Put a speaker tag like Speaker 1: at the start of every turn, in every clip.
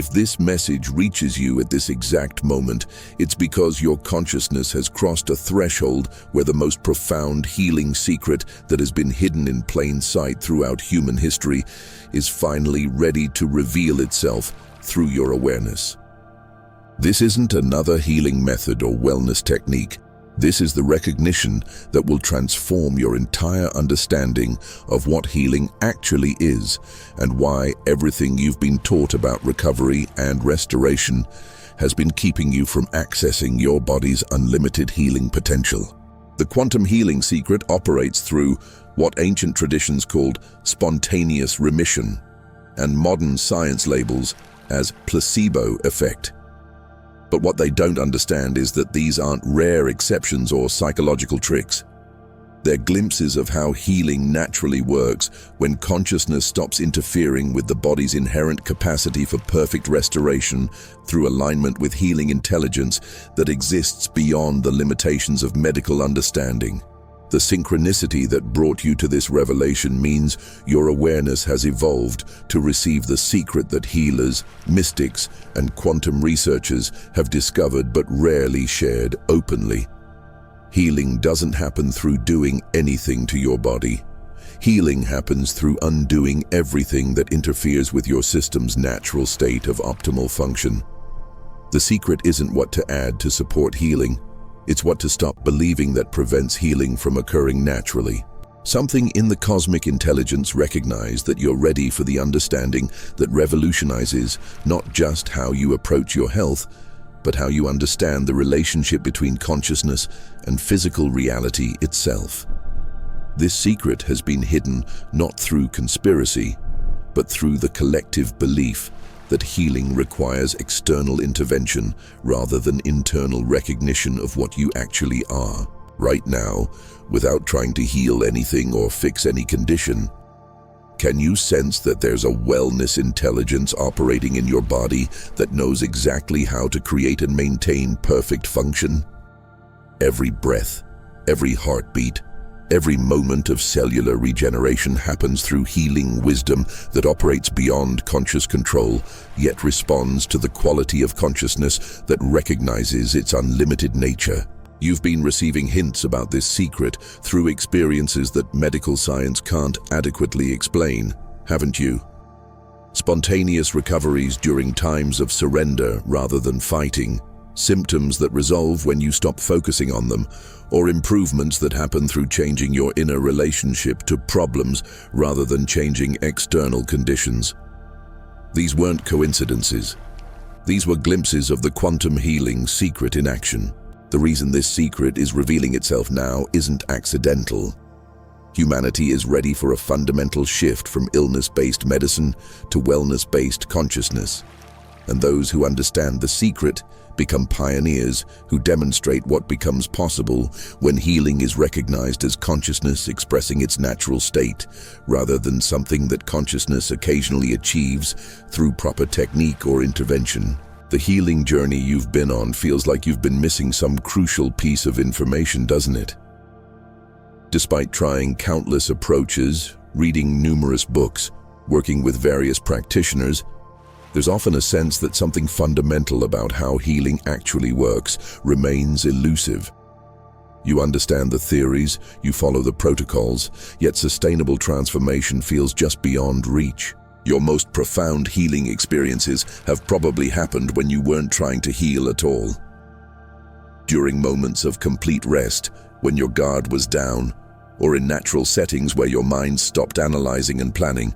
Speaker 1: If this message reaches you at this exact moment, it's because your consciousness has crossed a threshold where the most profound healing secret that has been hidden in plain sight throughout human history is finally ready to reveal itself through your awareness. This isn't another healing method or wellness technique. This is the recognition that will transform your entire understanding of what healing actually is and why everything you've been taught about recovery and restoration has been keeping you from accessing your body's unlimited healing potential. The quantum healing secret operates through what ancient traditions called spontaneous remission and modern science labels as placebo effect. But what they don't understand is that these aren't rare exceptions or psychological tricks. They're glimpses of how healing naturally works when consciousness stops interfering with the body's inherent capacity for perfect restoration through alignment with healing intelligence that exists beyond the limitations of medical understanding. The synchronicity that brought you to this revelation means your awareness has evolved to receive the secret that healers, mystics, and quantum researchers have discovered but rarely shared openly. Healing doesn't happen through doing anything to your body. Healing happens through undoing everything that interferes with your system's natural state of optimal function. The secret isn't what to add to support healing. It's what to stop believing that prevents healing from occurring naturally. Something in the cosmic intelligence recognized that you're ready for the understanding that revolutionizes not just how you approach your health, but how you understand the relationship between consciousness and physical reality itself. This secret has been hidden not through conspiracy, but through the collective belief that healing requires external intervention rather than internal recognition of what you actually are, right now, without trying to heal anything or fix any condition. Can you sense that there's a wellness intelligence operating in your body that knows exactly how to create and maintain perfect function? Every breath, every heartbeat, every moment of cellular regeneration happens through healing wisdom that operates beyond conscious control, yet responds to the quality of consciousness that recognizes its unlimited nature. You've been receiving hints about this secret through experiences that medical science can't adequately explain, haven't you? Spontaneous recoveries during times of surrender rather than fighting, symptoms that resolve when you stop focusing on them, or improvements that happen through changing your inner relationship to problems rather than changing external conditions. These weren't coincidences. These were glimpses of the quantum healing secret in action. The reason this secret is revealing itself now isn't accidental. Humanity is ready for a fundamental shift from illness-based medicine to wellness-based consciousness. And those who understand the secret become pioneers who demonstrate what becomes possible when healing is recognized as consciousness expressing its natural state, rather than something that consciousness occasionally achieves through proper technique or intervention. The healing journey you've been on feels like you've been missing some crucial piece of information, doesn't it? Despite trying countless approaches, reading numerous books, working with various practitioners, there's often a sense that something fundamental about how healing actually works remains elusive. You understand the theories, you follow the protocols, yet sustainable transformation feels just beyond reach. Your most profound healing experiences have probably happened when you weren't trying to heal at all. During moments of complete rest, when your guard was down, or in natural settings where your mind stopped analyzing and planning,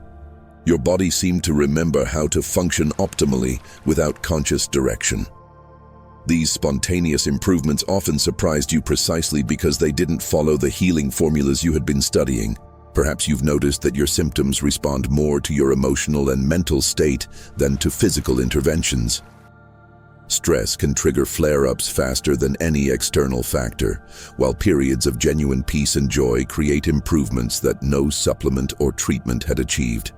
Speaker 1: your body seemed to remember how to function optimally without conscious direction. These spontaneous improvements often surprised you precisely because they didn't follow the healing formulas you had been studying. Perhaps you've noticed that your symptoms respond more to your emotional and mental state than to physical interventions. Stress can trigger flare-ups faster than any external factor, while periods of genuine peace and joy create improvements that no supplement or treatment had achieved.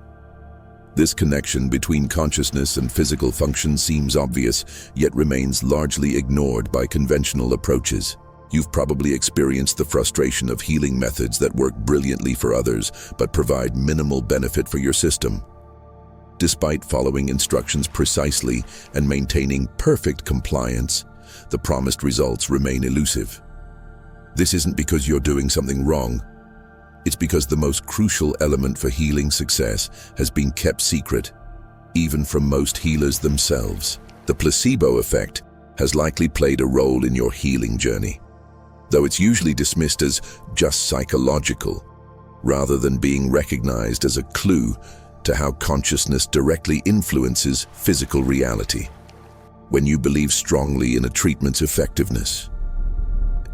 Speaker 1: This connection between consciousness and physical function seems obvious, yet remains largely ignored by conventional approaches. You've probably experienced the frustration of healing methods that work brilliantly for others, but provide minimal benefit for your system. Despite following instructions precisely and maintaining perfect compliance, the promised results remain elusive. This isn't because you're doing something wrong. It's because the most crucial element for healing success has been kept secret, even from most healers themselves. The placebo effect has likely played a role in your healing journey, though it's usually dismissed as just psychological, rather than being recognized as a clue to how consciousness directly influences physical reality. When you believe strongly in a treatment's effectiveness,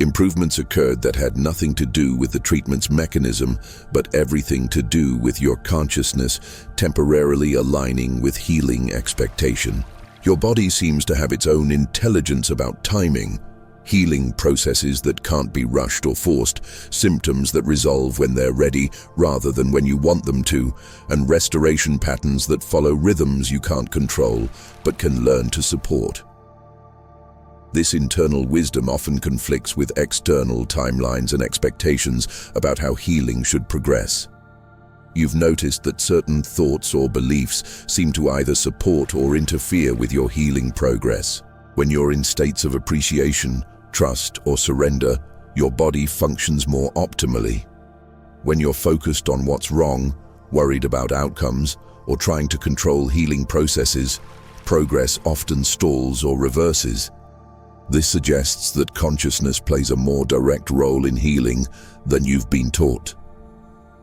Speaker 1: improvements occurred that had nothing to do with the treatment's mechanism, but everything to do with your consciousness temporarily aligning with healing expectation. Your body seems to have its own intelligence about timing, healing processes that can't be rushed or forced, symptoms that resolve when they're ready rather than when you want them to, and restoration patterns that follow rhythms you can't control but can learn to support. This internal wisdom often conflicts with external timelines and expectations about how healing should progress. You've noticed that certain thoughts or beliefs seem to either support or interfere with your healing progress. When you're in states of appreciation, trust, or surrender, your body functions more optimally. When you're focused on what's wrong, worried about outcomes, or trying to control healing processes, progress often stalls or reverses. This suggests that consciousness plays a more direct role in healing than you've been taught.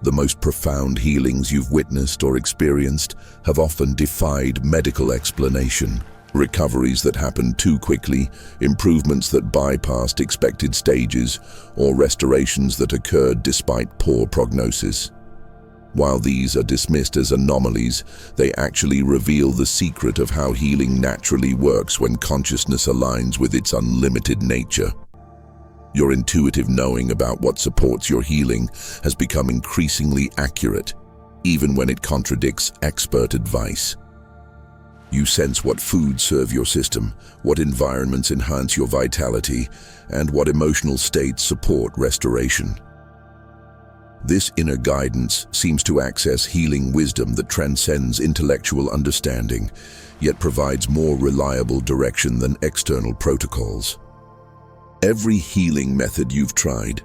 Speaker 1: The most profound healings you've witnessed or experienced have often defied medical explanation. Recoveries that happened too quickly, improvements that bypassed expected stages, or restorations that occurred despite poor prognosis. While these are dismissed as anomalies, they actually reveal the secret of how healing naturally works when consciousness aligns with its unlimited nature. Your intuitive knowing about what supports your healing has become increasingly accurate, even when it contradicts expert advice. You sense what foods serve your system, what environments enhance your vitality, and what emotional states support restoration. This inner guidance seems to access healing wisdom that transcends intellectual understanding, yet provides more reliable direction than external protocols. Every healing method you've tried,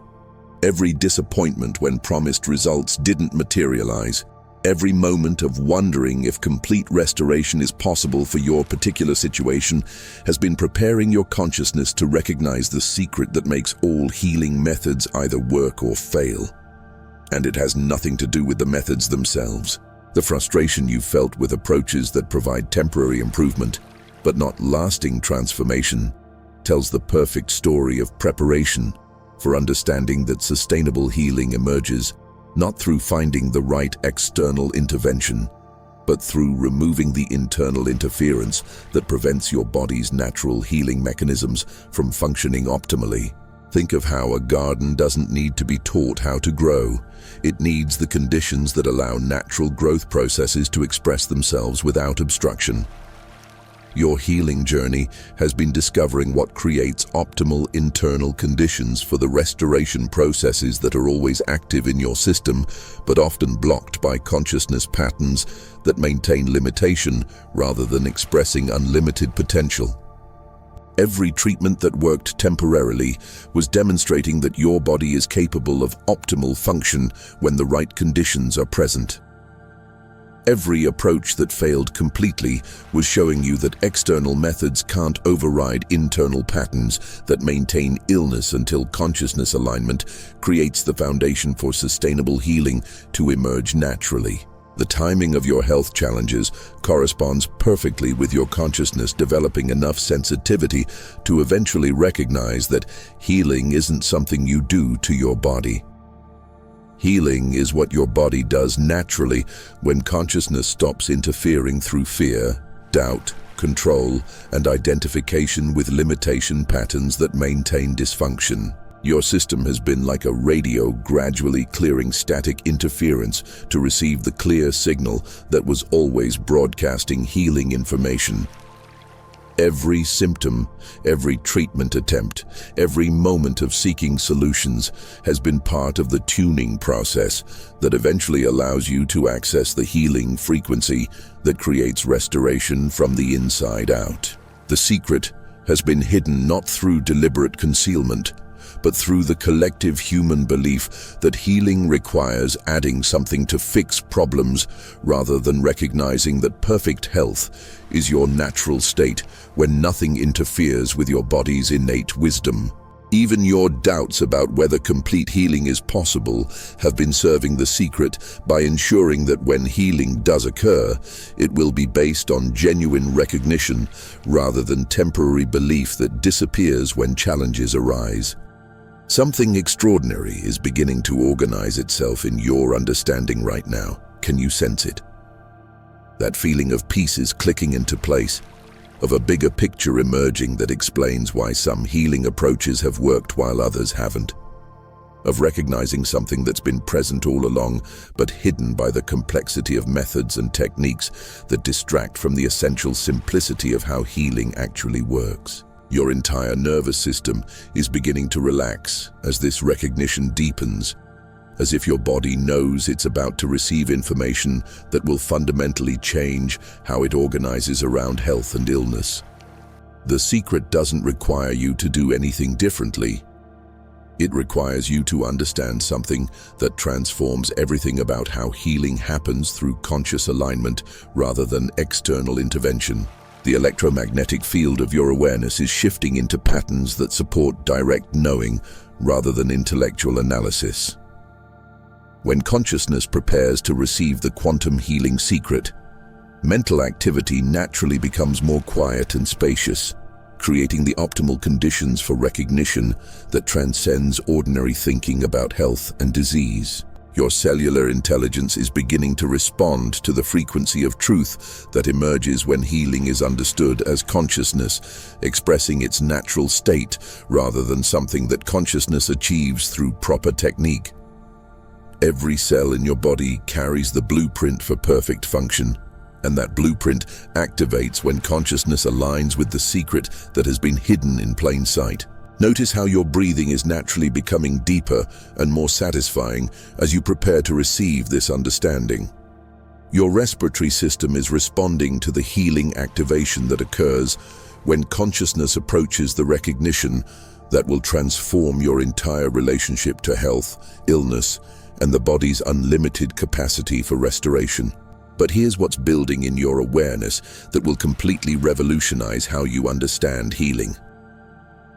Speaker 1: every disappointment when promised results didn't materialize, every moment of wondering if complete restoration is possible for your particular situation has been preparing your consciousness to recognize the secret that makes all healing methods either work or fail. And it has nothing to do with the methods themselves. The frustration you've felt with approaches that provide temporary improvement, but not lasting transformation, tells the perfect story of preparation for understanding that sustainable healing emerges not through finding the right external intervention, but through removing the internal interference that prevents your body's natural healing mechanisms from functioning optimally. Think of how a garden doesn't need to be taught how to grow. It needs the conditions that allow natural growth processes to express themselves without obstruction. Your healing journey has been discovering what creates optimal internal conditions for the restoration processes that are always active in your system, but often blocked by consciousness patterns that maintain limitation rather than expressing unlimited potential. Every treatment that worked temporarily was demonstrating that your body is capable of optimal function when the right conditions are present. Every approach that failed completely was showing you that external methods can't override internal patterns that maintain illness until consciousness alignment creates the foundation for sustainable healing to emerge naturally. The timing of your health challenges corresponds perfectly with your consciousness developing enough sensitivity to eventually recognize that healing isn't something you do to your body. Healing is what your body does naturally when consciousness stops interfering through fear, doubt, control, and identification with limitation patterns that maintain dysfunction. Your system has been like a radio gradually clearing static interference to receive the clear signal that was always broadcasting healing information. Every symptom, every treatment attempt, every moment of seeking solutions has been part of the tuning process that eventually allows you to access the healing frequency that creates restoration from the inside out. The secret has been hidden not through deliberate concealment, but through the collective human belief that healing requires adding something to fix problems rather than recognizing that perfect health is your natural state when nothing interferes with your body's innate wisdom. Even your doubts about whether complete healing is possible have been serving the secret by ensuring that when healing does occur, it will be based on genuine recognition rather than temporary belief that disappears when challenges arise. Something extraordinary is beginning to organize itself in your understanding right now. Can you sense it? That feeling of pieces clicking into place, of a bigger picture emerging that explains why some healing approaches have worked while others haven't. Of recognizing something that's been present all along, but hidden by the complexity of methods and techniques that distract from the essential simplicity of how healing actually works. Your entire nervous system is beginning to relax as this recognition deepens, as if your body knows it's about to receive information that will fundamentally change how it organizes around health and illness. The secret doesn't require you to do anything differently. It requires you to understand something that transforms everything about how healing happens through conscious alignment rather than external intervention. The electromagnetic field of your awareness is shifting into patterns that support direct knowing rather than intellectual analysis. When consciousness prepares to receive the quantum healing secret, mental activity naturally becomes more quiet and spacious, creating the optimal conditions for recognition that transcends ordinary thinking about health and disease. Your cellular intelligence is beginning to respond to the frequency of truth that emerges when healing is understood as consciousness, expressing its natural state rather than something that consciousness achieves through proper technique. Every cell in your body carries the blueprint for perfect function, and that blueprint activates when consciousness aligns with the secret that has been hidden in plain sight. Notice how your breathing is naturally becoming deeper and more satisfying as you prepare to receive this understanding. Your respiratory system is responding to the healing activation that occurs when consciousness approaches the recognition that will transform your entire relationship to health, illness, and the body's unlimited capacity for restoration. But here's what's building in your awareness that will completely revolutionize how you understand healing.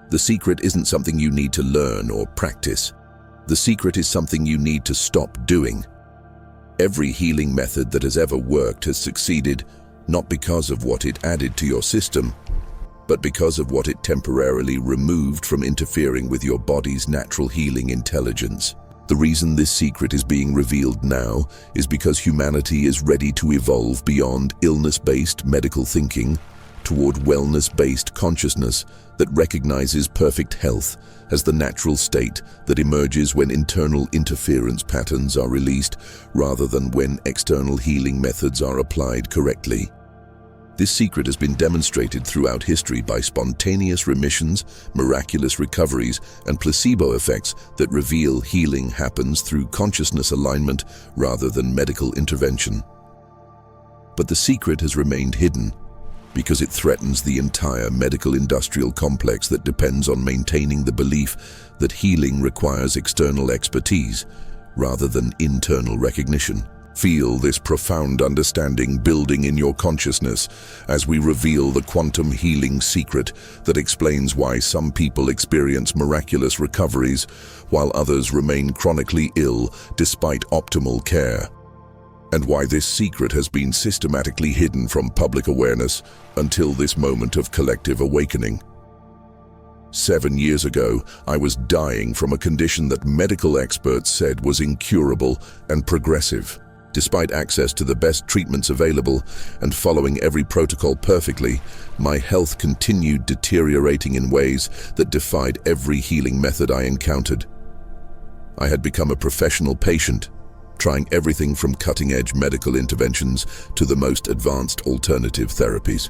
Speaker 1: The secret isn't something you need to learn or practice. The secret is something you need to stop doing. Every healing method that has ever worked has succeeded not because of what it added to your system, but because of what it temporarily removed from interfering with your body's natural healing intelligence. The reason this secret is being revealed now is because humanity is ready to evolve beyond illness-based medical thinking toward wellness-based consciousness that recognizes perfect health as the natural state that emerges when internal interference patterns are released rather than when external healing methods are applied correctly. This secret has been demonstrated throughout history by spontaneous remissions, miraculous recoveries, and placebo effects that reveal healing happens through consciousness alignment rather than medical intervention. But the secret has remained hidden because it threatens the entire medical industrial complex that depends on maintaining the belief that healing requires external expertise rather than internal recognition. Feel this profound understanding building in your consciousness as we reveal the quantum healing secret that explains why some people experience miraculous recoveries while others remain chronically ill despite optimal care, and why this secret has been systematically hidden from public awareness until this moment of collective awakening. 7 years ago, I was dying from a condition that medical experts said was incurable and progressive. Despite access to the best treatments available and following every protocol perfectly, my health continued deteriorating in ways that defied every healing method I encountered. I had become a professional patient, trying everything from cutting-edge medical interventions to the most advanced alternative therapies.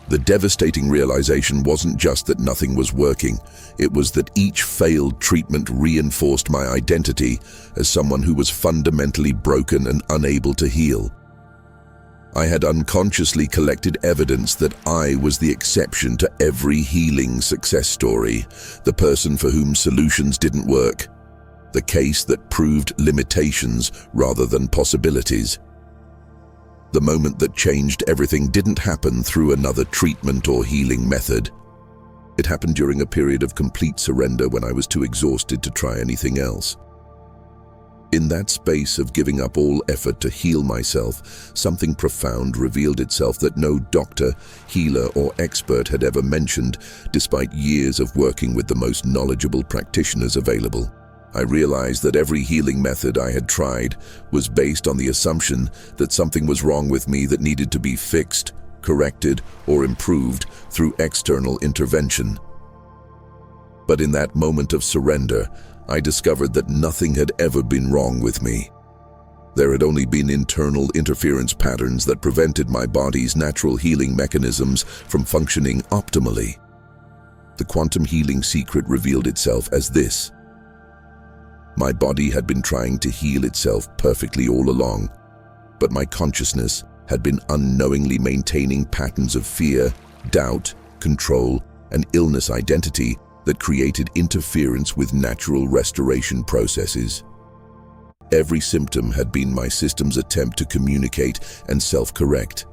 Speaker 1: The devastating realization wasn't just that nothing was working, it was that each failed treatment reinforced my identity as someone who was fundamentally broken and unable to heal. I had unconsciously collected evidence that I was the exception to every healing success story, the person for whom solutions didn't work, the case that proved limitations rather than possibilities. The moment that changed everything didn't happen through another treatment or healing method. It happened during a period of complete surrender when I was too exhausted to try anything else. In that space of giving up all effort to heal myself, something profound revealed itself that no doctor, healer, or expert had ever mentioned, despite years of working with the most knowledgeable practitioners available. I realized that every healing method I had tried was based on the assumption that something was wrong with me that needed to be fixed, corrected, or improved through external intervention. But in that moment of surrender, I discovered that nothing had ever been wrong with me. There had only been internal interference patterns that prevented my body's natural healing mechanisms from functioning optimally. The quantum healing secret revealed itself as this. My body had been trying to heal itself perfectly all along, but my consciousness had been unknowingly maintaining patterns of fear, doubt, control, and illness identity that created interference with natural restoration processes. Every symptom had been my system's attempt to communicate and self-correct,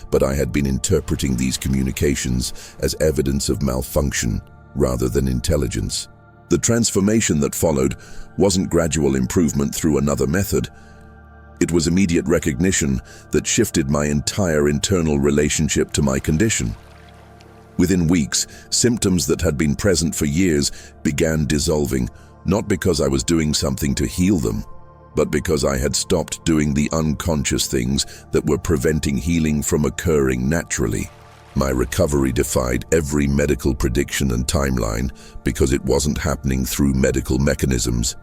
Speaker 1: but I had been interpreting these communications as evidence of malfunction rather than intelligence. The transformation that followed wasn't gradual improvement through another method. It was immediate recognition that shifted my entire internal relationship to my condition. Within weeks, symptoms that had been present for years began dissolving, not because I was doing something to heal them, but because I had stopped doing the unconscious things that were preventing healing from occurring naturally. My recovery defied every medical prediction and timeline because it wasn't happening through medical mechanisms.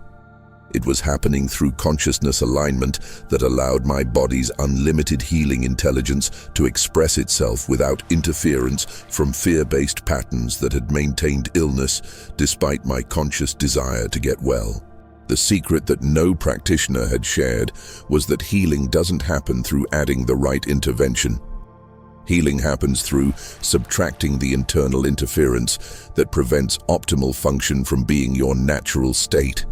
Speaker 1: It was happening through consciousness alignment that allowed my body's unlimited healing intelligence to express itself without interference from fear-based patterns that had maintained illness despite my conscious desire to get well. The secret that no practitioner had shared was that healing doesn't happen through adding the right intervention. Healing happens through subtracting the internal interference that prevents optimal function from being your natural state.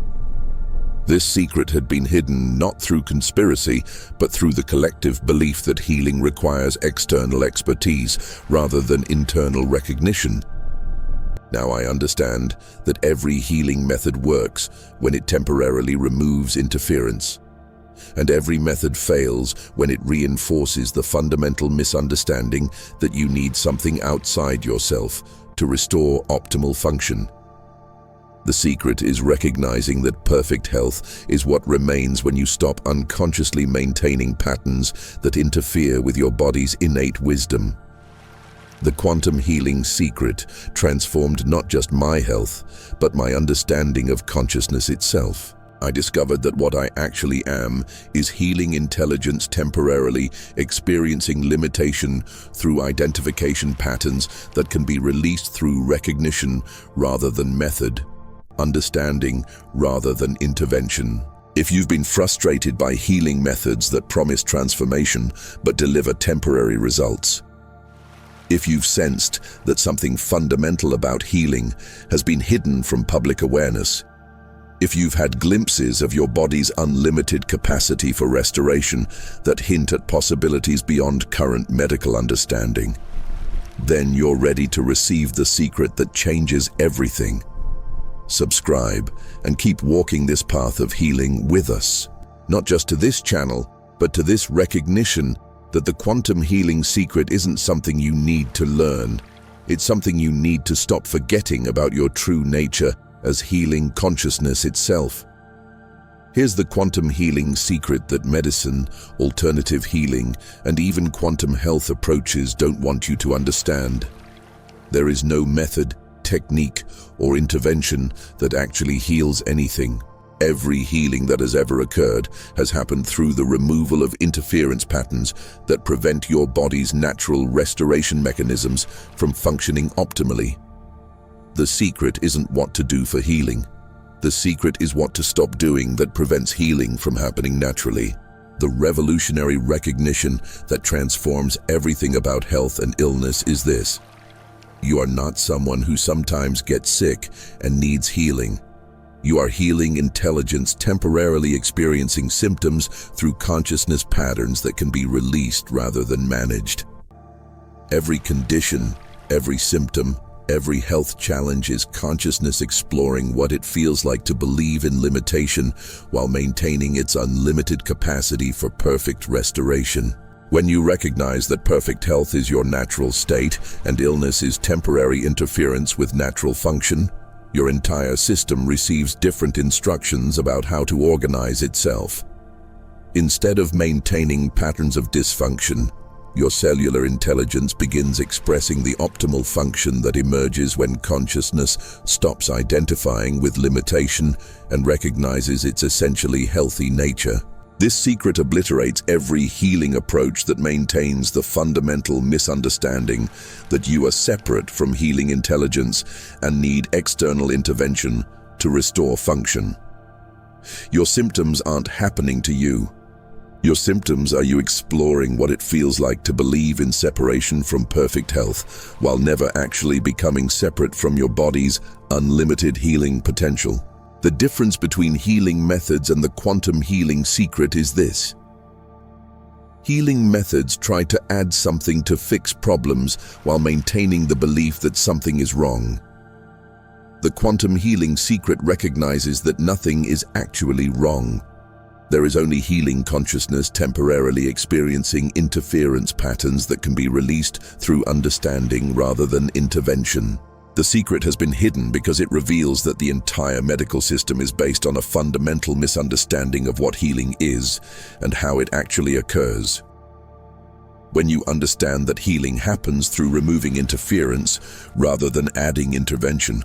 Speaker 1: This secret had been hidden not through conspiracy, but through the collective belief that healing requires external expertise rather than internal recognition. Now I understand that every healing method works when it temporarily removes interference. And every method fails when it reinforces the fundamental misunderstanding that you need something outside yourself to restore optimal function. The secret is recognizing that perfect health is what remains when you stop unconsciously maintaining patterns that interfere with your body's innate wisdom. The quantum healing secret transformed not just my health, but my understanding of consciousness itself. I discovered that what I actually am is healing intelligence temporarily experiencing limitation through identification patterns that can be released through recognition rather than method, understanding rather than intervention. If you've been frustrated by healing methods that promise transformation but deliver temporary results, if you've sensed that something fundamental about healing has been hidden from public awareness, if you've had glimpses of your body's unlimited capacity for restoration that hint at possibilities beyond current medical understanding, then you're ready to receive the secret that changes everything. Subscribe and keep walking this path of healing with us, not just to this channel, but to this recognition that the quantum healing secret isn't something you need to learn. It's something you need to stop forgetting about your true nature as healing consciousness itself. Here's the quantum healing secret that medicine, alternative healing, and even quantum health approaches don't want you to understand. There is no method, technique, or intervention that actually heals anything. Every healing that has ever occurred has happened through the removal of interference patterns that prevent your body's natural restoration mechanisms from functioning optimally. The secret isn't what to do for healing. The secret is what to stop doing that prevents healing from happening naturally. The revolutionary recognition that transforms everything about health and illness is this: you are not someone who sometimes gets sick and needs healing. You are healing intelligence temporarily experiencing symptoms through consciousness patterns that can be released rather than managed. Every condition, every symptom, every health challenge is consciousness exploring what it feels like to believe in limitation while maintaining its unlimited capacity for perfect restoration. When you recognize that perfect health is your natural state and illness is temporary interference with natural function, your entire system receives different instructions about how to organize itself. Instead of maintaining patterns of dysfunction, your cellular intelligence begins expressing the optimal function that emerges when consciousness stops identifying with limitation and recognizes its essentially healthy nature. This secret obliterates every healing approach that maintains the fundamental misunderstanding that you are separate from healing intelligence and need external intervention to restore function. Your symptoms aren't happening to you. Your symptoms are you exploring what it feels like to believe in separation from perfect health while never actually becoming separate from your body's unlimited healing potential. The difference between healing methods and the quantum healing secret is this: healing methods try to add something to fix problems while maintaining the belief that something is wrong. The quantum healing secret recognizes that nothing is actually wrong. There is only healing consciousness temporarily experiencing interference patterns that can be released through understanding rather than intervention. The secret has been hidden because it reveals that the entire medical system is based on a fundamental misunderstanding of what healing is and how it actually occurs. When you understand that healing happens through removing interference rather than adding intervention,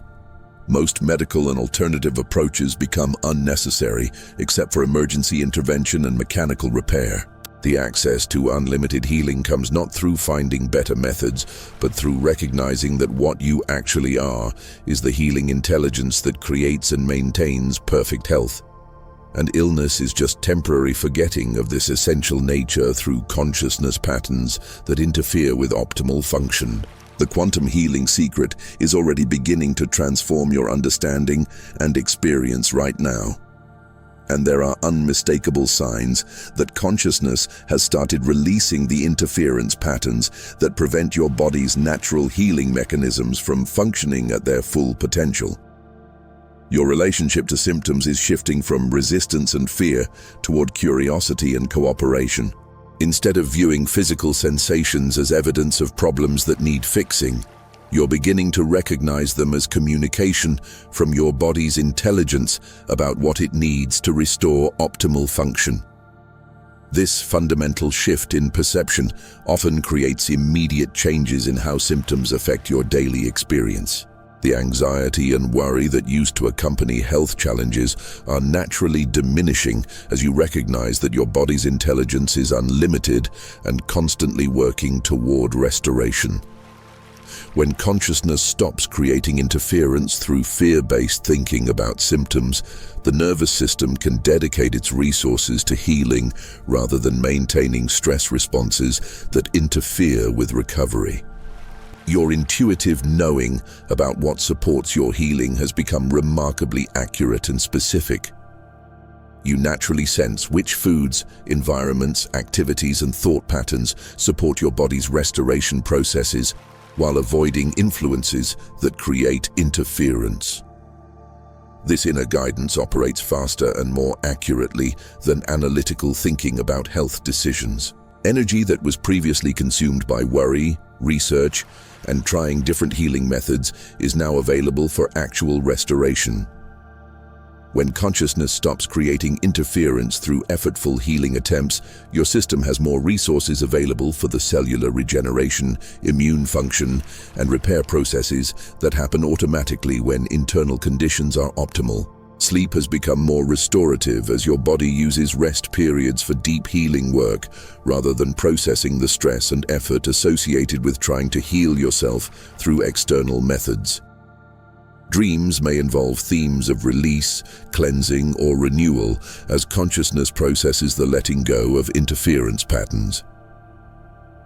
Speaker 1: most medical and alternative approaches become unnecessary except for emergency intervention and mechanical repair. The access to unlimited healing comes not through finding better methods, but through recognizing that what you actually are is the healing intelligence that creates and maintains perfect health. And illness is just temporary forgetting of this essential nature through consciousness patterns that interfere with optimal function. The quantum healing secret is already beginning to transform your understanding and experience right now. And there are unmistakable signs that consciousness has started releasing the interference patterns that prevent your body's natural healing mechanisms from functioning at their full potential. Your relationship to symptoms is shifting from resistance and fear toward curiosity and cooperation. Instead of viewing physical sensations as evidence of problems that need fixing, you're beginning to recognize them as communication from your body's intelligence about what it needs to restore optimal function. This fundamental shift in perception often creates immediate changes in how symptoms affect your daily experience. The anxiety and worry that used to accompany health challenges are naturally diminishing as you recognize that your body's intelligence is unlimited and constantly working toward restoration. When consciousness stops creating interference through fear-based thinking about symptoms, the nervous system can dedicate its resources to healing rather than maintaining stress responses that interfere with recovery. Your intuitive knowing about what supports your healing has become remarkably accurate and specific. You naturally sense which foods, environments, activities, and thought patterns support your body's restoration processes while avoiding influences that create interference. This inner guidance operates faster and more accurately than analytical thinking about health decisions. Energy that was previously consumed by worry, research, and trying different healing methods is now available for actual restoration. When consciousness stops creating interference through effortful healing attempts, your system has more resources available for the cellular regeneration, immune function, and repair processes that happen automatically when internal conditions are optimal. Sleep has become more restorative as your body uses rest periods for deep healing work rather than processing the stress and effort associated with trying to heal yourself through external methods. Dreams may involve themes of release, cleansing, or renewal as consciousness processes the letting go of interference patterns.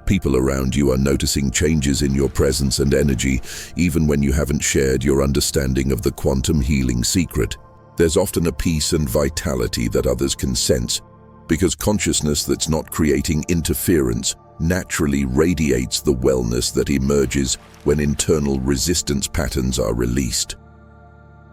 Speaker 1: People around you are noticing changes in your presence and energy, even when you haven't shared your understanding of the quantum healing secret. There's often a peace and vitality that others can sense, because consciousness that's not creating interference naturally radiates the wellness that emerges when internal resistance patterns are released.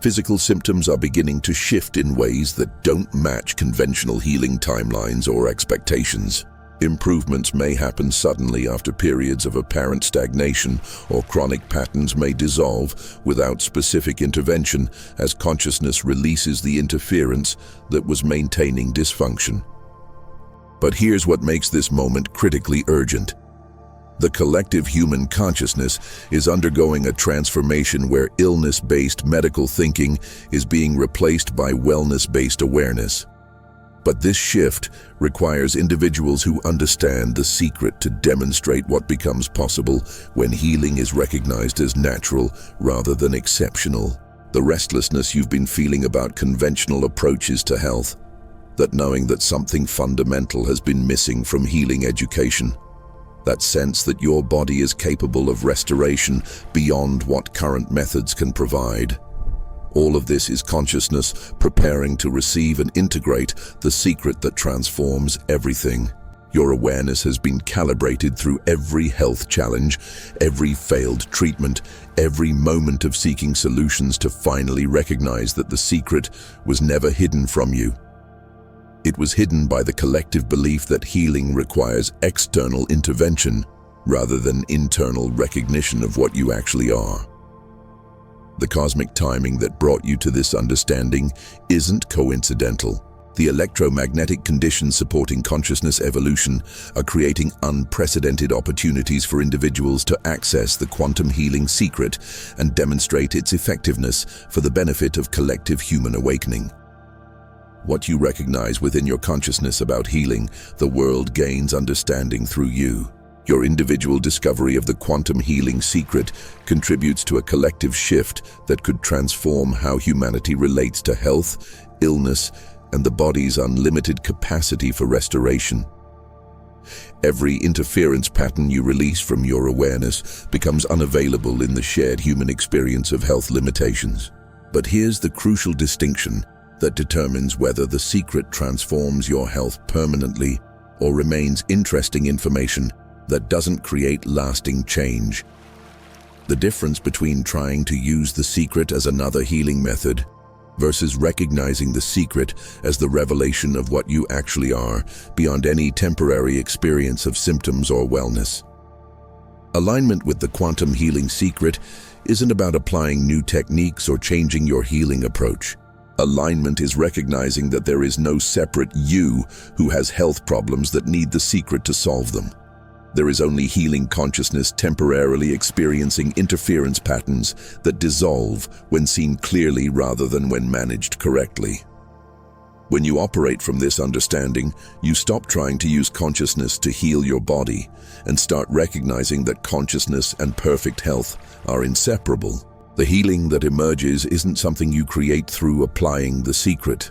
Speaker 1: Physical symptoms are beginning to shift in ways that don't match conventional healing timelines or expectations. Improvements may happen suddenly after periods of apparent stagnation, or chronic patterns may dissolve without specific intervention as consciousness releases the interference that was maintaining dysfunction. But here's what makes this moment critically urgent. The collective human consciousness is undergoing a transformation where illness-based medical thinking is being replaced by wellness-based awareness. But this shift requires individuals who understand the secret to demonstrate what becomes possible when healing is recognized as natural rather than exceptional. The restlessness you've been feeling about conventional approaches to health, that knowing that something fundamental has been missing from healing education, that sense that your body is capable of restoration beyond what current methods can provide. All of this is consciousness preparing to receive and integrate the secret that transforms everything. Your awareness has been calibrated through every health challenge, every failed treatment, every moment of seeking solutions to finally recognize that the secret was never hidden from you. It was hidden by the collective belief that healing requires external intervention rather than internal recognition of what you actually are. The cosmic timing that brought you to this understanding isn't coincidental. The electromagnetic conditions supporting consciousness evolution are creating unprecedented opportunities for individuals to access the quantum healing secret and demonstrate its effectiveness for the benefit of collective human awakening. What you recognize within your consciousness about healing, the world gains understanding through you. Your individual discovery of the quantum healing secret contributes to a collective shift that could transform how humanity relates to health, illness, and the body's unlimited capacity for restoration. Every interference pattern you release from your awareness becomes unavailable in the shared human experience of health limitations. But here's the crucial distinction that determines whether the secret transforms your health permanently or remains interesting information that doesn't create lasting change. The difference between trying to use the secret as another healing method versus recognizing the secret as the revelation of what you actually are beyond any temporary experience of symptoms or wellness. Alignment with the quantum healing secret isn't about applying new techniques or changing your healing approach. Alignment is recognizing that there is no separate you who has health problems that need the secret to solve them. There is only healing consciousness temporarily experiencing interference patterns that dissolve when seen clearly rather than when managed correctly. When you operate from this understanding, you stop trying to use consciousness to heal your body and start recognizing that consciousness and perfect health are inseparable. The healing that emerges isn't something you create through applying the secret.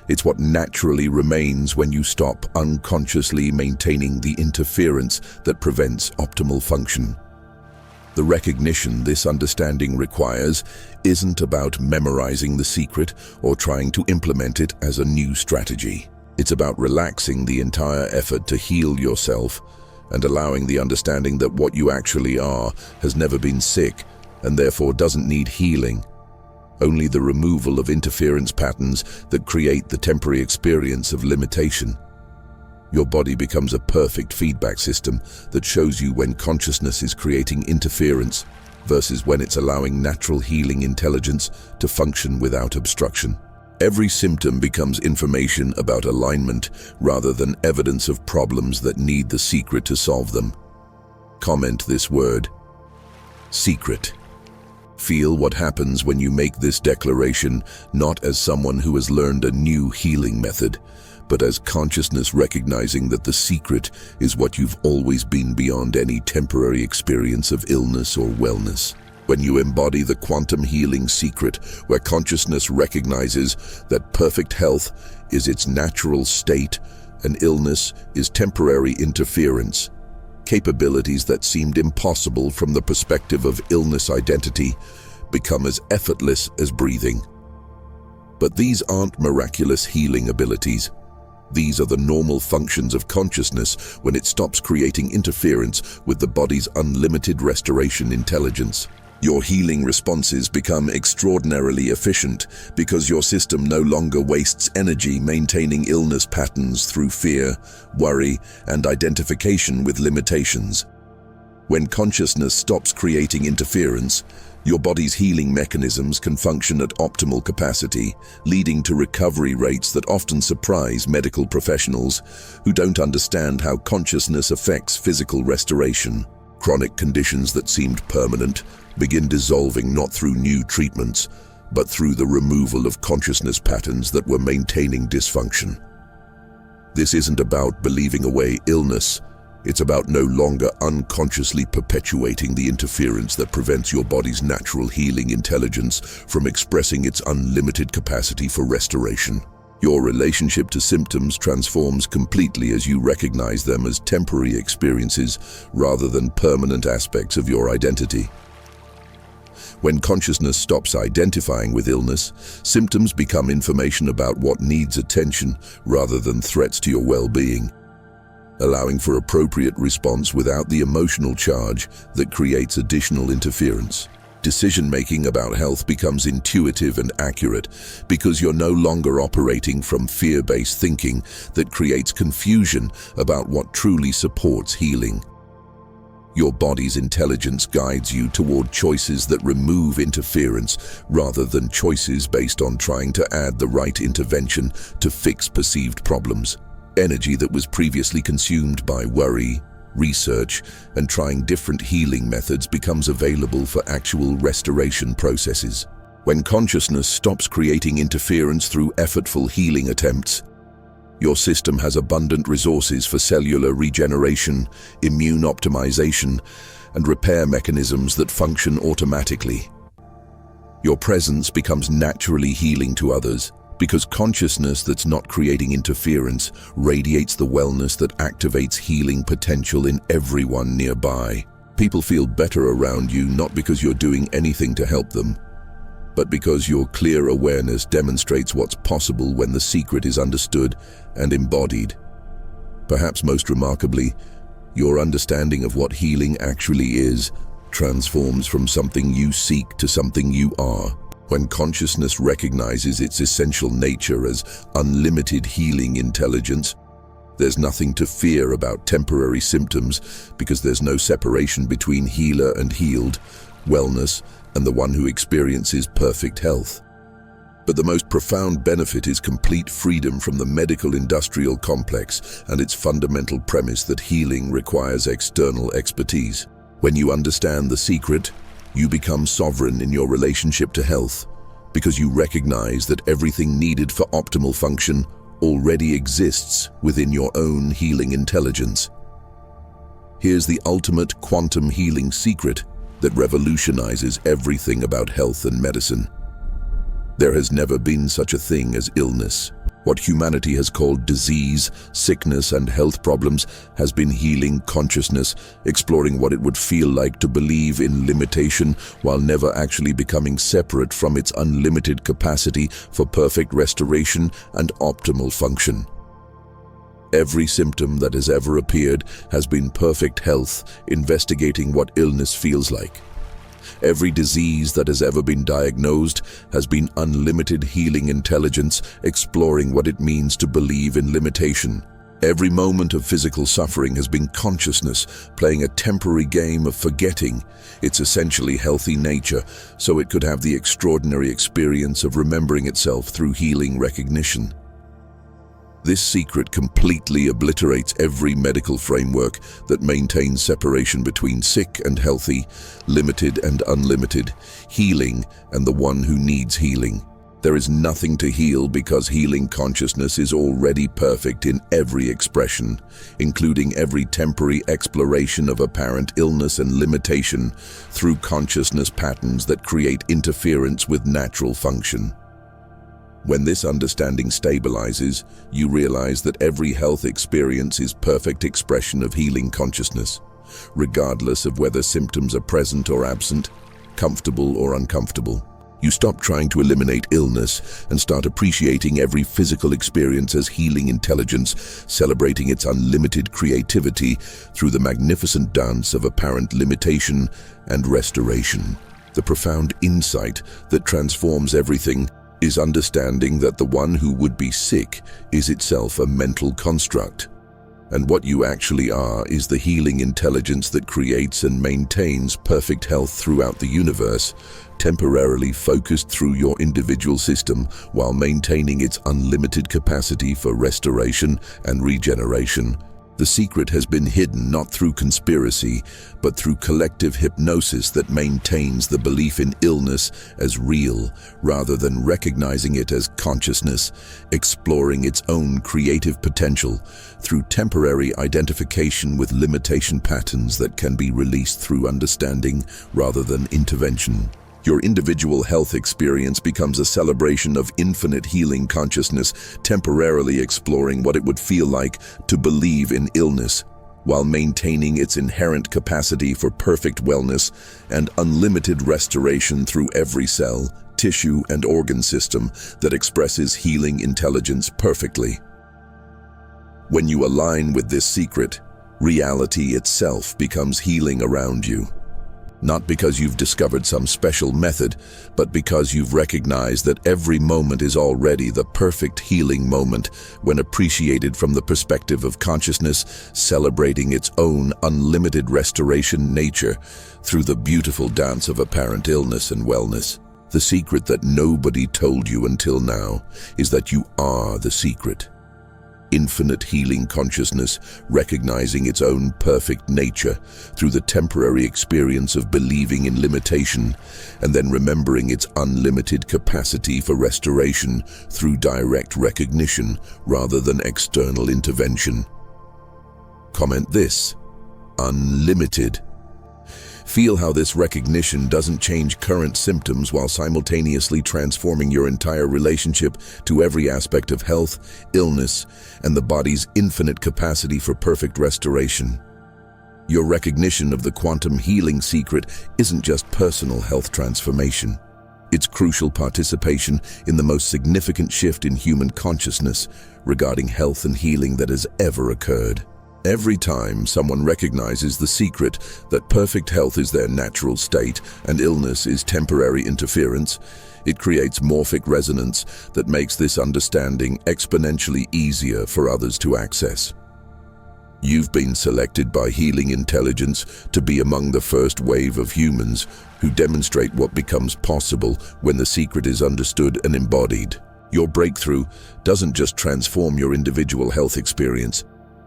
Speaker 1: It's what naturally remains when you stop unconsciously maintaining the interference that prevents optimal function. The recognition this understanding requires isn't about memorizing the secret or trying to implement it as a new strategy. It's about relaxing the entire effort to heal yourself and allowing the understanding that what you actually are has never been sick and therefore doesn't need healing. Only the removal of interference patterns that create the temporary experience of limitation. Your body becomes a perfect feedback system that shows you when consciousness is creating interference versus when it's allowing natural healing intelligence to function without obstruction. Every symptom becomes information about alignment rather than evidence of problems that need the secret to solve them. Comment this word: secret. Feel what happens when you make this declaration, not as someone who has learned a new healing method, but as consciousness recognizing that the secret is what you've always been beyond any temporary experience of illness or wellness. When you embody the quantum healing secret, where consciousness recognizes that perfect health is its natural state and illness is temporary interference, capabilities that seemed impossible from the perspective of illness identity become as effortless as breathing. But these aren't miraculous healing abilities. These are the normal functions of consciousness when it stops creating interference with the body's unlimited restoration intelligence. Your healing responses become extraordinarily efficient because your system no longer wastes energy maintaining illness patterns through fear, worry, and identification with limitations. When consciousness stops creating interference, your body's healing mechanisms can function at optimal capacity, leading to recovery rates that often surprise medical professionals who don't understand how consciousness affects physical restoration. Chronic conditions that seemed permanent begin dissolving not through new treatments, but through the removal of consciousness patterns that were maintaining dysfunction. This isn't about believing away illness. It's about no longer unconsciously perpetuating the interference that prevents your body's natural healing intelligence from expressing its unlimited capacity for restoration. Your relationship to symptoms transforms completely as you recognize them as temporary experiences rather than permanent aspects of your identity. When consciousness stops identifying with illness, symptoms become information about what needs attention rather than threats to your well-being, allowing for appropriate response without the emotional charge that creates additional interference. Decision-making about health becomes intuitive and accurate because you're no longer operating from fear-based thinking that creates confusion about what truly supports healing. Your body's intelligence guides you toward choices that remove interference rather than choices based on trying to add the right intervention to fix perceived problems. Energy that was previously consumed by worry, research, and trying different healing methods becomes available for actual restoration processes. When consciousness stops creating interference through effortful healing attempts, your system has abundant resources for cellular regeneration, immune optimization, and repair mechanisms that function automatically. Your presence becomes naturally healing to others, because consciousness that's not creating interference radiates the wellness that activates healing potential in everyone nearby. People feel better around you not because you're doing anything to help them, but because your clear awareness demonstrates what's possible when the secret is understood and embodied. Perhaps most remarkably, your understanding of what healing actually is transforms from something you seek to something you are. When consciousness recognizes its essential nature as unlimited healing intelligence, there's nothing to fear about temporary symptoms because there's no separation between healer and healed, wellness, and the one who experiences perfect health. But the most profound benefit is complete freedom from the medical-industrial complex and its fundamental premise that healing requires external expertise. When you understand the secret, you become sovereign in your relationship to health because you recognize that everything needed for optimal function already exists within your own healing intelligence. Here's the ultimate quantum healing secret that revolutionizes everything about health and medicine. There has never been such a thing as illness. What humanity has called disease, sickness, and health problems has been healing consciousness, exploring what it would feel like to believe in limitation while never actually becoming separate from its unlimited capacity for perfect restoration and optimal function. Every symptom that has ever appeared has been perfect health, investigating what illness feels like. Every disease that has ever been diagnosed has been unlimited healing intelligence, exploring what it means to believe in limitation. Every moment of physical suffering has been consciousness, playing a temporary game of forgetting its essentially healthy nature, so it could have the extraordinary experience of remembering itself through healing recognition. This secret completely obliterates every medical framework that maintains separation between sick and healthy, limited and unlimited, healing and the one who needs healing. There is nothing to heal because healing consciousness is already perfect in every expression, including every temporary exploration of apparent illness and limitation through consciousness patterns that create interference with natural function. When this understanding stabilizes, you realize that every health experience is perfect expression of healing consciousness, regardless of whether symptoms are present or absent, comfortable or uncomfortable. You stop trying to eliminate illness and start appreciating every physical experience as healing intelligence, celebrating its unlimited creativity through the magnificent dance of apparent limitation and restoration. The profound insight that transforms everything is understanding that the one who would be sick is itself a mental construct, and what you actually are is the healing intelligence that creates and maintains perfect health throughout the universe, temporarily focused through your individual system while maintaining its unlimited capacity for restoration and regeneration. The secret has been hidden not through conspiracy, but through collective hypnosis that maintains the belief in illness as real, rather than recognizing it as consciousness, exploring its own creative potential through temporary identification with limitation patterns that can be released through understanding rather than intervention. Your individual health experience becomes a celebration of infinite healing consciousness, temporarily exploring what it would feel like to believe in illness, while maintaining its inherent capacity for perfect wellness and unlimited restoration through every cell, tissue, and organ system that expresses healing intelligence perfectly. When you align with this secret, reality itself becomes healing around you. Not because you've discovered some special method, but because you've recognized that every moment is already the perfect healing moment when appreciated from the perspective of consciousness, celebrating its own unlimited restoration nature through the beautiful dance of apparent illness and wellness. The secret that nobody told you until now is that you are the secret. Infinite healing consciousness, recognizing its own perfect nature through the temporary experience of believing in limitation, and then remembering its unlimited capacity for restoration through direct recognition rather than external intervention. Comment this: unlimited. Feel how this recognition doesn't change current symptoms while simultaneously transforming your entire relationship to every aspect of health, illness, and the body's infinite capacity for perfect restoration. Your recognition of the quantum healing secret isn't just personal health transformation. It's crucial participation in the most significant shift in human consciousness regarding health and healing that has ever occurred. Every time someone recognizes the secret that perfect health is their natural state and illness is temporary interference, it creates morphic resonance that makes this understanding exponentially easier for others to access. You've been selected by healing intelligence to be among the first wave of humans who demonstrate what becomes possible when the secret is understood and embodied. Your breakthrough doesn't just transform your individual health experience.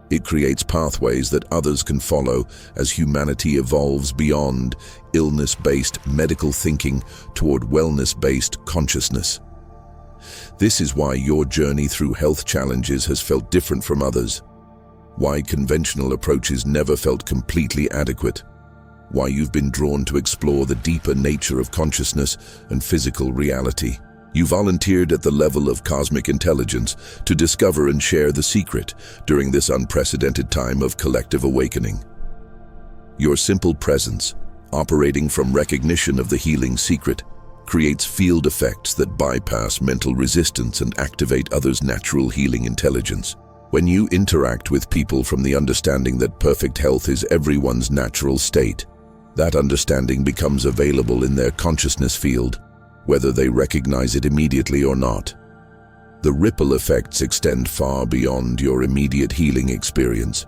Speaker 1: It creates pathways that others can follow as humanity evolves beyond illness-based medical thinking toward wellness-based consciousness. This is why your journey through health challenges has felt different from others, why conventional approaches never felt completely adequate, why you've been drawn to explore the deeper nature of consciousness and physical reality. You volunteered at the level of cosmic intelligence to discover and share the secret during this unprecedented time of collective awakening. Your simple presence, operating from recognition of the healing secret, creates field effects that bypass mental resistance and activate others' natural healing intelligence. When you interact with people from the understanding that perfect health is everyone's natural state, that understanding becomes available in their consciousness field, whether they recognize it immediately or not. The ripple effects extend far beyond your immediate healing experience.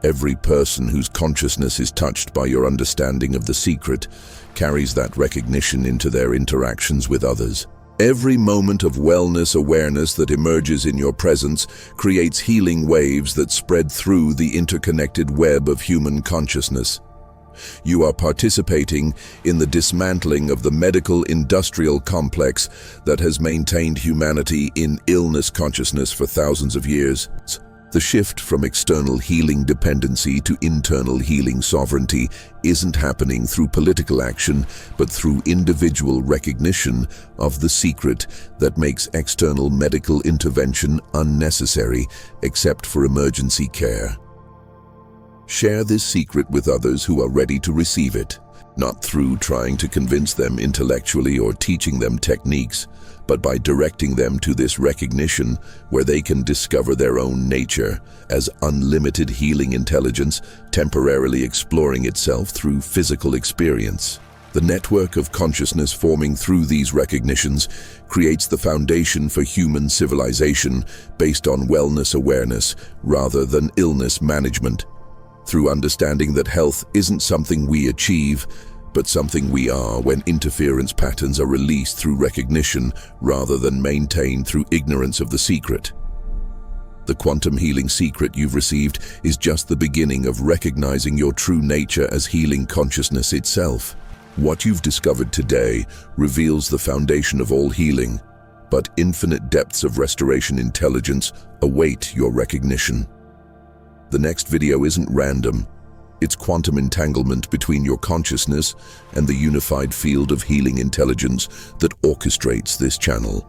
Speaker 1: Every person whose consciousness is touched by your understanding of the secret carries that recognition into their interactions with others. Every moment of wellness awareness that emerges in your presence creates healing waves that spread through the interconnected web of human consciousness. You are participating in the dismantling of the medical-industrial complex that has maintained humanity in illness consciousness for thousands of years. The shift from external healing dependency to internal healing sovereignty isn't happening through political action, but through individual recognition of the secret that makes external medical intervention unnecessary, except for emergency care. Share this secret with others who are ready to receive it, not through trying to convince them intellectually or teaching them techniques, but by directing them to this recognition where they can discover their own nature as unlimited healing intelligence, temporarily exploring itself through physical experience. The network of consciousness forming through these recognitions creates the foundation for human civilization based on wellness awareness rather than illness management. Through understanding that health isn't something we achieve, but something we are when interference patterns are released through recognition rather than maintained through ignorance of the secret. The quantum healing secret you've received is just the beginning of recognizing your true nature as healing consciousness itself. What you've discovered today reveals the foundation of all healing, but infinite depths of restoration intelligence await your recognition. The next video isn't random. It's quantum entanglement between your consciousness and the unified field of healing intelligence that orchestrates this channel.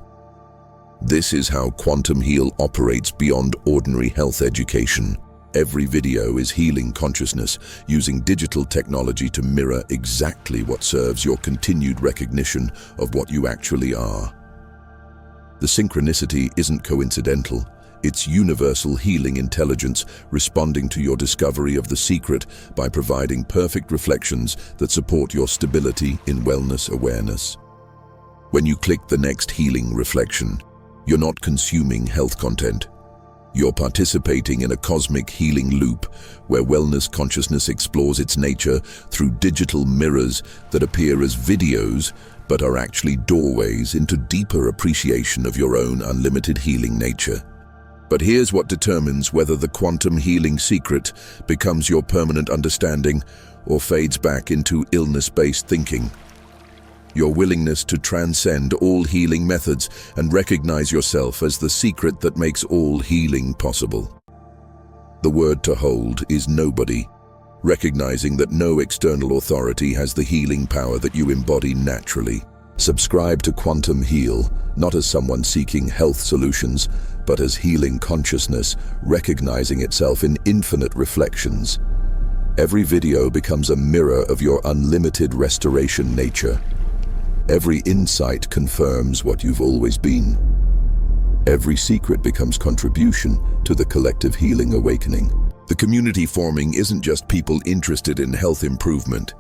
Speaker 1: This is how Quantum Heal operates beyond ordinary health education. Every video is healing consciousness, using digital technology to mirror exactly what serves your continued recognition of what you actually are. The synchronicity isn't coincidental. It's universal healing intelligence responding to your discovery of the secret by providing perfect reflections that support your stability in wellness awareness. When you click the next healing reflection, you're not consuming health content. You're participating in a cosmic healing loop where wellness consciousness explores its nature through digital mirrors that appear as videos but are actually doorways into deeper appreciation of your own unlimited healing nature. But here's what determines whether the quantum healing secret becomes your permanent understanding or fades back into illness-based thinking. Your willingness to transcend all healing methods and recognize yourself as the secret that makes all healing possible. The word to hold is nobody, recognizing that no external authority has the healing power that you embody naturally. Subscribe to Quantum Heal, not as someone seeking health solutions, but as healing consciousness, recognizing itself in infinite reflections. Every video becomes a mirror of your unlimited restoration nature. Every insight confirms what you've always been. Every secret becomes contribution to the collective healing awakening. The community forming isn't just people interested in health improvement.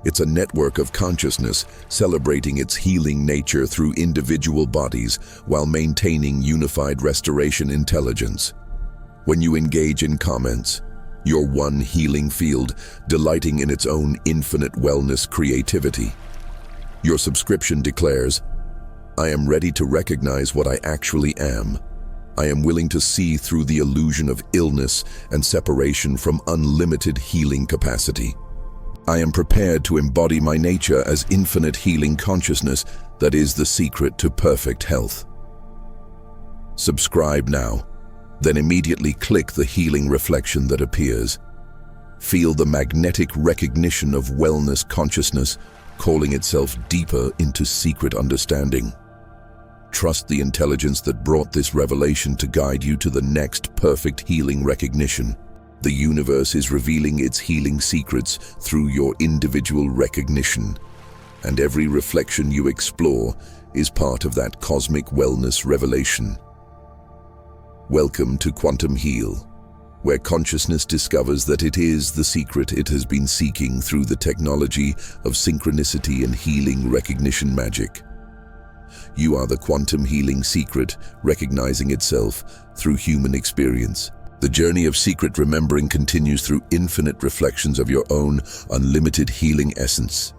Speaker 1: It's a network of consciousness celebrating its healing nature through individual bodies while maintaining unified restoration intelligence. When you engage in comments, you're one healing field delighting in its own infinite wellness creativity. Your subscription declares, "I am ready to recognize what I actually am. I am willing to see through the illusion of illness and separation from unlimited healing capacity. I am prepared to embody my nature as infinite healing consciousness that is the secret to perfect health." Subscribe now, then immediately click the healing reflection that appears. Feel the magnetic recognition of wellness consciousness calling itself deeper into secret understanding. Trust the intelligence that brought this revelation to guide you to the next perfect healing recognition. The universe is revealing its healing secrets through your individual recognition, and every reflection you explore is part of that cosmic wellness revelation. Welcome to Quantum Heal, where consciousness discovers that it is the secret it has been seeking through the technology of synchronicity and healing recognition magic. You are the quantum healing secret, recognizing itself through human experience. The journey of secret remembering continues through infinite reflections of your own unlimited healing essence.